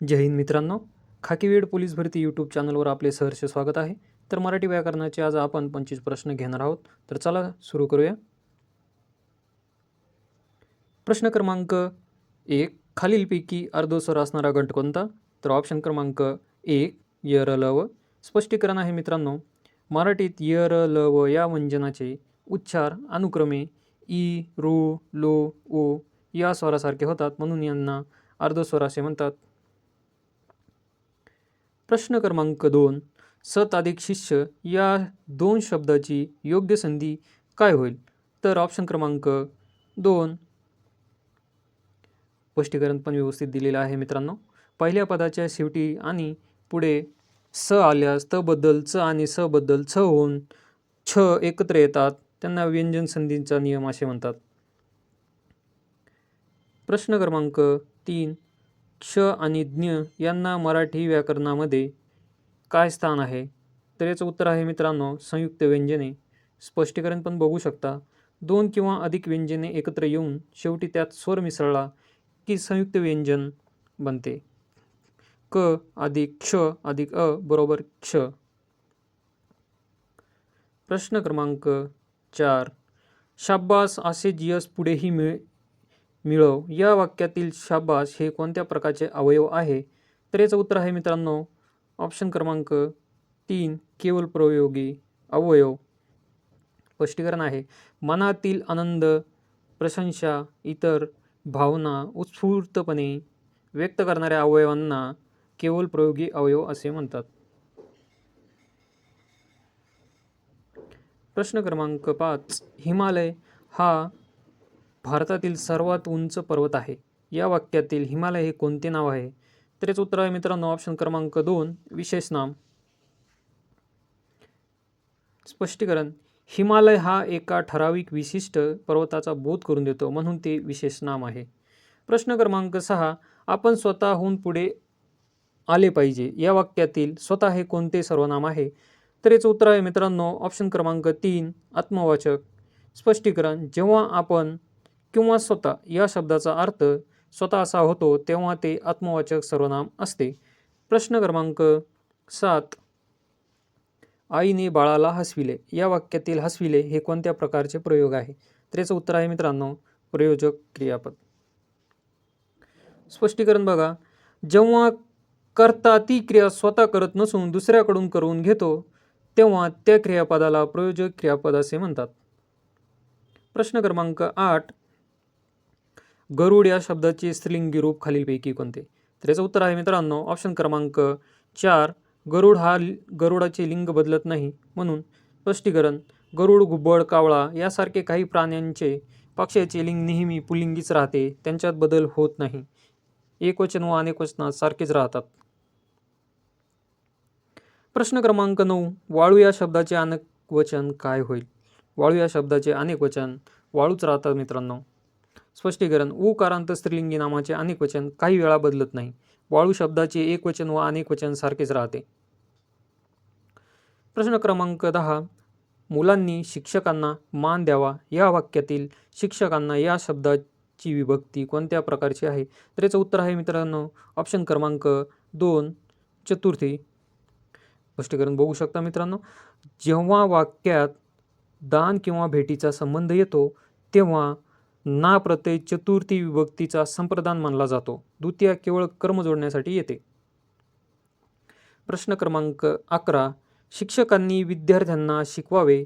जय हिंद मित्रांनो, खाकीवेड पोलीस भरती यूट्यूब चॅनलवर आपले सहर्ष स्वागत आहे. तर मराठी व्याकरणाचे आज आपण 25 प्रश्न घेणार आहोत. तर चला सुरू करूया. प्रश्न क्रमांक 1, खालीलपैकी अर्धस्वर असणारा गट कोणता? तर ऑप्शन क्रमांक 1 य र ल व. स्पष्टीकरण आहे मित्रांनो, मराठीत य र ल व या व्यंजनाचे उच्चार अनुक्रमे ई, रू, लो, ओ या स्वरासारखे होतात, म्हणून यांना अर्धस्वर असे म्हणतात. प्रश्न क्रमांक 2, सत अधिक शिष्य या दोन शब्दाची योग्य संधी काय होईल? तर ऑप्शन क्रमांक 2. स्पष्टीकरण पण व्यवस्थित दिलेलं आहे मित्रांनो. पहिल्या पदाच्या शेवटी आणि पुढे स आल्यास त बद्दल च आणि स बद्दल छ होऊन छ एकत्र येतात, त्यांना व्यंजन संधीचा नियम असे म्हणतात. प्रश्न क्रमांक 3, क्ष आणि ज्ञ यांना मराठी व्याकरणामध्ये काय स्थान आहे? तर याचं उत्तर आहे मित्रांनो, संयुक्त व्यंजने. स्पष्टीकरण पण बघू शकता. दोन किंवा अधिक व्यंजने एकत्र येऊन शेवटी त्यात स्वर मिसळला की संयुक्त व्यंजन बनते. क अधिक क्ष अधिक अ बरोबर क्ष. प्रश्न क्रमांक 4, शाब्बास असे यश पुढेही मिळव या वाक्यातील शाब्बास हे कोणत्या प्रकारचे अवयव आहे? तर याचं उत्तर आहे मित्रांनो, ऑप्शन क्रमांक 3 केवल प्रयोगी अवयव. स्पष्टीकरण आहे, मनातील आनंद, प्रशंसा, इतर भावना उत्स्फूर्तपणे व्यक्त करणाऱ्या अवयवांना केवल प्रयोगी अवयव असे म्हणतात. प्रश्न क्रमांक 5, हिमालय हा भारतातील सर्वात उंच पर्वत आहे. या वाक्यातील हिमालय हे कोणते नाव आहे? तर याचं उत्तर आहे मित्रांनो, ऑप्शन क्रमांक 2 विशेष नाम. स्पष्टीकरण, हिमालय हा एका ठराविक विशिष्ट पर्वताचा बोध करून देतो, म्हणून ते विशेष नाम आहे. प्रश्न क्रमांक 6, आपण स्वतःहून पुढे आले पाहिजे या वाक्यातील स्वतः हे कोणते सर्वनाम आहे? तर याचं उत्तर आहे मित्रांनो, ऑप्शन क्रमांक 3 आत्मवाचक. स्पष्टीकरण, जेव्हा आपण किंवा स्वतः या शब्दाचा अर्थ स्वतः असा होतो तेव्हा ते आत्मवाचक सर्वनाम असते. प्रश्न क्रमांक 7, आईने बाळाला हसविले या वाक्यातील हसविले हे कोणत्या प्रकारचे प्रयोग आहे? तर याचं उत्तर आहे मित्रांनो, प्रयोजक क्रियापद. स्पष्टीकरण बघा, जेव्हा कर्ता ती क्रिया स्वतः करत नसून दुसऱ्याकडून करून घेतो तेव्हा त्या क्रियापदाला प्रयोजक क्रियापद असे म्हणतात. प्रश्न क्रमांक 8, गरुड या शब्दाचे स्त्रीलिंगी रूप खालीलपैकी कोणते? तर याचं उत्तर आहे मित्रांनो, ऑप्शन क्रमांक 4 गरुड हा गरुडाचे लिंग बदलत नाही म्हणून. स्पष्टीकरण, गरुड, घुबड, कावळा यासारखे काही प्राण्यांचे पक्ष्याचे लिंग नेहमी पुल्लिंगीच राहते, त्यांच्यात बदल होत नाही. एकवचन व अनेकवचनात सारखेच राहतात. प्रश्न क्रमांक 9, वाळू या शब्दाचे अनेकवचन काय होईल? वाळू या शब्दाचे अनेकवचन वाळूच राहतात मित्रांनो. स्पष्टीकरण, उकारांत स्त्रीलिंगी नामाचे अनेकवचन काही वेळा बदलत नाही. वाळू शब्दाचे एकवचन व अनेकवचन सारखेच राहते. प्रश्न क्रमांक 10, मुलांनी शिक्षकांना मान द्यावा या वाक्यातील शिक्षकांना या शब्दाची विभक्ती कोणत्या प्रकारची आहे? तर याचं उत्तर आहे मित्रांनो, ऑप्शन क्रमांक 2 चतुर्थी. स्पष्टीकरण बघू शकता मित्रांनो, जेव्हा वाक्यात दान किंवा भेटीचा संबंध येतो तेव्हा ना प्रत्यय चतुर्थी विभक्तीचा संप्रदान मानला जातो. द्वितीय केवळ कर्म जोडण्यासाठी येते. प्रश्न क्रमांक 11, शिक्षकांनी विद्यार्थ्यांना शिकवावे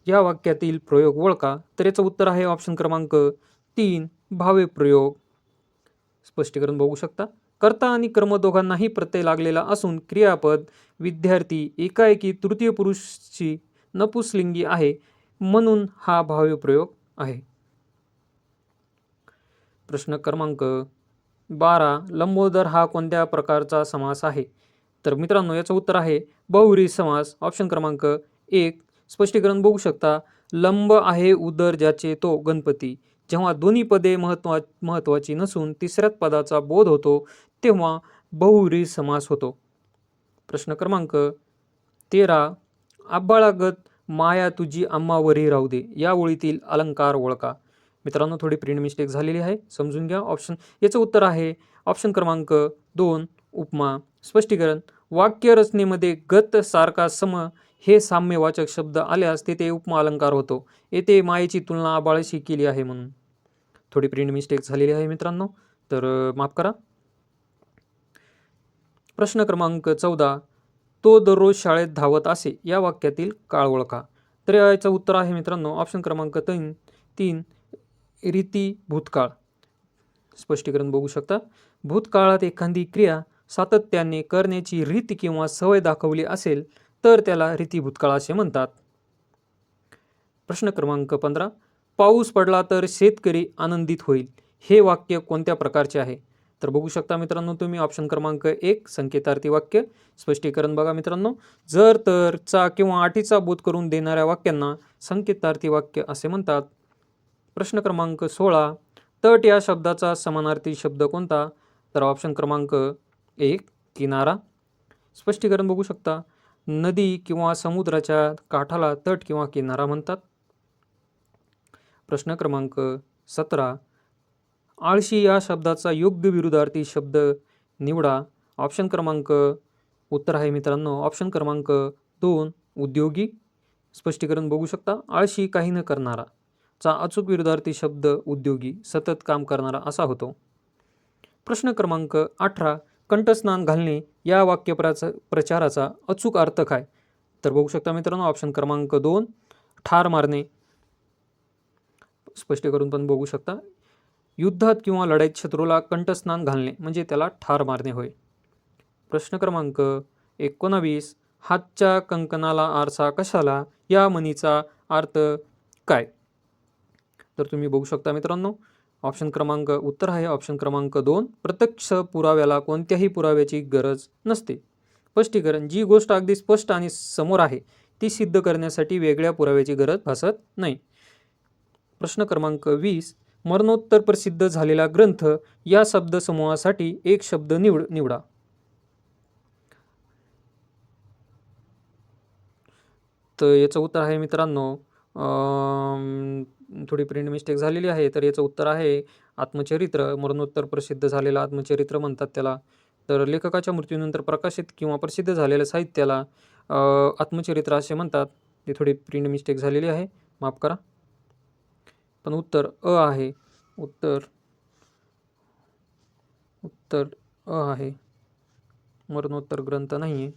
या वाक्यातील प्रयोग ओळखा. तर याचं उत्तर आहे ऑप्शन क्रमांक 3 भावे प्रयोग. स्पष्टीकरण बघू शकता, कर्ता आणि कर्म दोघांनाही प्रत्यय लागलेला असून क्रियापद विद्यार्थी एकाएकी तृतीय पुरुषची नपुंसकलिंगी आहे, म्हणून हा भाव्य प्रयोग आहे. प्रश्न क्रमांक 12, लंबोदर हा कोणत्या प्रकारचा समास आहे? तर मित्रांनो याचं उत्तर आहे बहुव्रीही समास, ऑप्शन क्रमांक 1. स्पष्टीकरण बघू शकता, लंब आहे उदर ज्याचे तो गणपती. जेव्हा दोन्ही पदे महत्त्वाची नसून तिसऱ्याच पदाचा बोध होतो तेव्हा बहुव्रीही समास होतो. प्रश्न क्रमांक 13, आबाळागत माया तुझी आम्हावरही राहू दे या ओळीतील अलंकार ओळखा. मित्रांनो थोडी प्रिंट मिस्टेक झालेली आहे, समजून घ्या. याचं उत्तर आहे ऑप्शन क्रमांक 2 उपमा. स्पष्टीकरण. वाक्य रचनेमध्ये गत सारखा सम हे साम्यवाचक शब्द आल्यास तेथे उपमा अलंकार होतो. येथे मायेची तुलना आबाळशी केली आहे म्हणून. थोडी प्रिंट मिस्टेक झालेली आहे मित्रांनो, तर माफ करा. प्रश्न क्रमांक 14. तो दररोज शाळेत धावत असे या वाक्यातील काळ ओळखा. तर याचं उत्तर आहे मित्रांनो ऑप्शन क्रमांक 3 रीती भूतकाळ. स्पष्टीकरण बघू शकता. भूतकाळात एखादी क्रिया सातत्याने करण्याची रीत किंवा सवय दाखवली असेल तर त्याला रीती भूतकाळ असे म्हणतात. प्रश्न क्रमांक 15. पाऊस पडला तर शेतकरी आनंदित होईल हे वाक्य कोणत्या प्रकारचे आहे? तर बघू शकता मित्रांनो तुम्ही ऑप्शन क्रमांक 1 संकेतार्थी वाक्य. स्पष्टीकरण बघा मित्रांनो, जर तर चा किंवा आटीचा बोध करून देणाऱ्या वाक्यांना संकेतार्थी वाक्य असे म्हणतात. प्रश्न क्रमांक 16. तट या शब्दाचा समानार्थी शब्द कोणता? तर ऑप्शन क्रमांक 1 किनारा. स्पष्टीकरण बघू शकता. नदी किंवा समुद्राच्या काठाला तट किंवा किनारा म्हणतात. प्रश्न क्रमांक 17. आळशी या शब्दाचा योग्य विरुद्धार्थी शब्द निवडा. ऑप्शन क्रमांक उत्तर आहे मित्रांनो ऑप्शन क्रमांक 2 उद्योगी. स्पष्टीकरण बघू शकता. आळशी काही न करणारा चा अचूक विरुद्धार्थी शब्द उद्योगी, सतत काम करणारा असा होतो. प्रश्न क्रमांक 18. कंठस्नान घालणे या प्रचाराचा अचूक अर्थ काय? तर बघू शकता मित्रांनो ऑप्शन क्रमांक 2 ठार मारणे. स्पष्टीकरण पण बघू शकता. युद्धात किंवा लढाईत शत्रूला कंठस्नान घालणे म्हणजे त्याला ठार मारणे होय. प्रश्न क्रमांक 19. हातच्या कंकणाला आरसा कशाला या म्हणीचा अर्थ काय? तर तुम्ही बघू शकता मित्रांनो ऑप्शन क्रमांक उत्तर आहे ऑप्शन क्रमांक 2 प्रत्यक्ष पुराव्याला कोणत्याही पुराव्याची गरज नसते. स्पष्टीकरण. जी गोष्ट अगदी स्पष्ट आणि समोर आहे ती सिद्ध करण्यासाठी वेगळ्या पुराव्याची गरज भासत नाही. प्रश्न क्रमांक 20. मरणोत्तर प्रसिद्ध झालेला ग्रंथ या शब्दसमूहासाठी एक शब्द निवडा. तर याचं उत्तर आहे मित्रांनो थोडी प्रिंट मिस्टेक झालेली आहे. तर याचं उत्तर आहे आत्मचरित्र. मरणोत्तर प्रसिद्ध झालेलं आत्मचरित्र म्हणतात त्याला. तर लेखकाच्या मृत्यूनंतर प्रकाशित किंवा प्रसिद्ध झालेल्या साहित्याला आत्मचरित्र असे म्हणतात. ती थोडी प्रिंट मिस्टेक झालेली आहे, माफ करा. पण उत्तर अ आहे. उत्तर अ आहे. मरणोत्तर ग्रंथ नाही आहे.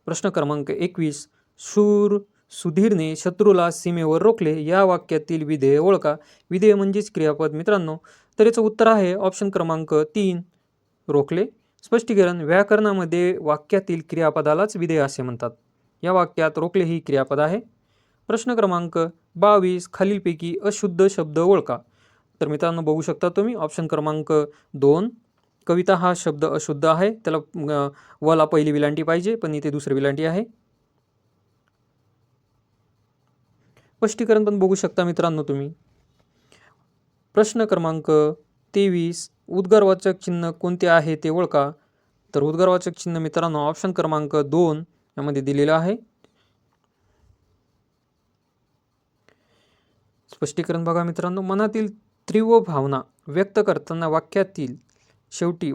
प्रश्न क्रमांक 21. शूर सुधीरने शत्रूला सीमेवर रोखले या वाक्यातील विधेय ओळखा. विधेय म्हणजेच क्रियापद मित्रांनो. तर याचं उत्तर आहे ऑप्शन क्रमांक 3 रोखले. स्पष्टीकरण. व्याकरणामध्ये वाक्यातील क्रियापदालाच विधेय असे म्हणतात. या वाक्यात रोखले ही क्रियापद आहे. प्रश्न क्रमांक 22. खालीलपैकी अशुद्ध शब्द ओळखा. तर मित्रांनो बघू शकता तुम्ही ऑप्शन क्रमांक 2 कविता हा शब्द अशुद्ध आहे. त्याला वला पहिली विलांटी पाहिजे पण इथे दुसरी विलांटी आहे. स्पष्टीकरण पण बघू शकता मित्रांनो तुम्ही. प्रश्न क्रमांक 23. उद्गारवाचक चिन्ह कोणते आहे ते ओळखा. तर उद्गारवाचक चिन्ह मित्रांनो ऑप्शन क्रमांक 2 यामध्ये दिलेलं आहे. स्पष्टीकरण बघा मित्रांनो. मनातील तीव्र भावना व्यक्त करताना वाक्याच्या शेवटी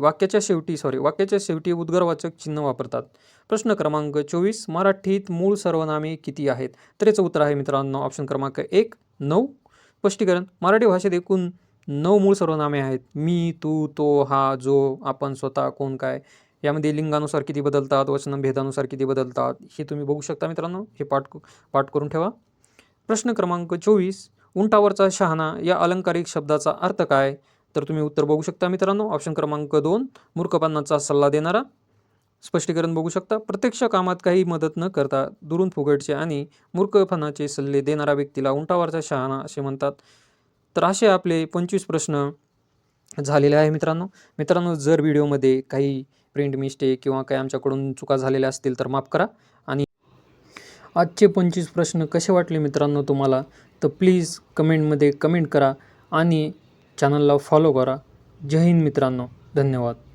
उद्गारवाचक चिन्ह वापरतात. प्रश्न क्रमांक 24. मराठीत मूळ सर्वनामे किती आहेत? तर याचं उत्तर आहे मित्रांनो ऑप्शन क्रमांक 1 9. स्पष्टीकरण. मराठी भाषेत एकूण 9 मूळ सर्वनामे आहेत. मी, तू, तो, हा, जो, आपण, स्वतः, कोण, काय. यामध्ये लिंगानुसार किती बदलतात, वचनभेदानुसार किती बदलतात हे तुम्ही बघू शकता मित्रांनो. हे पाठ करून ठेवा. प्रश्न क्रमांक 24. उंटावरचा शहाणा या अलंकारिक शब्दाचा अर्थ काय? तर तुम्ही उत्तर बघू शकता मित्रांनो ऑप्शन क्रमांक 2 मूर्खपणाचा सल्ला देणारा. स्पष्टीकरण बघू शकता. प्रत्यक्ष कामात काही मदत न करता दुरून फुगटचे आणि मूर्खपणाचे सल्ले देणारा व्यक्तीला उंटावरचा शहाणा असे म्हणतात. तर असे आपले 25 प्रश्न झालेले आहे मित्रांनो. जर व्हिडिओमध्ये काही प्रिंट मिस्टेक किंवा काही आमच्याकडून चुका झालेल्या असतील तर माफ करा. आणि आजचे 25 प्रश्न कसे वाटले मित्रांनो तुम्हाला, तर प्लीज कमेंटमध्ये कमेंट करा आणि चॅनलला फॉलो करा. जय हिंद मित्रांनो. धन्यवाद.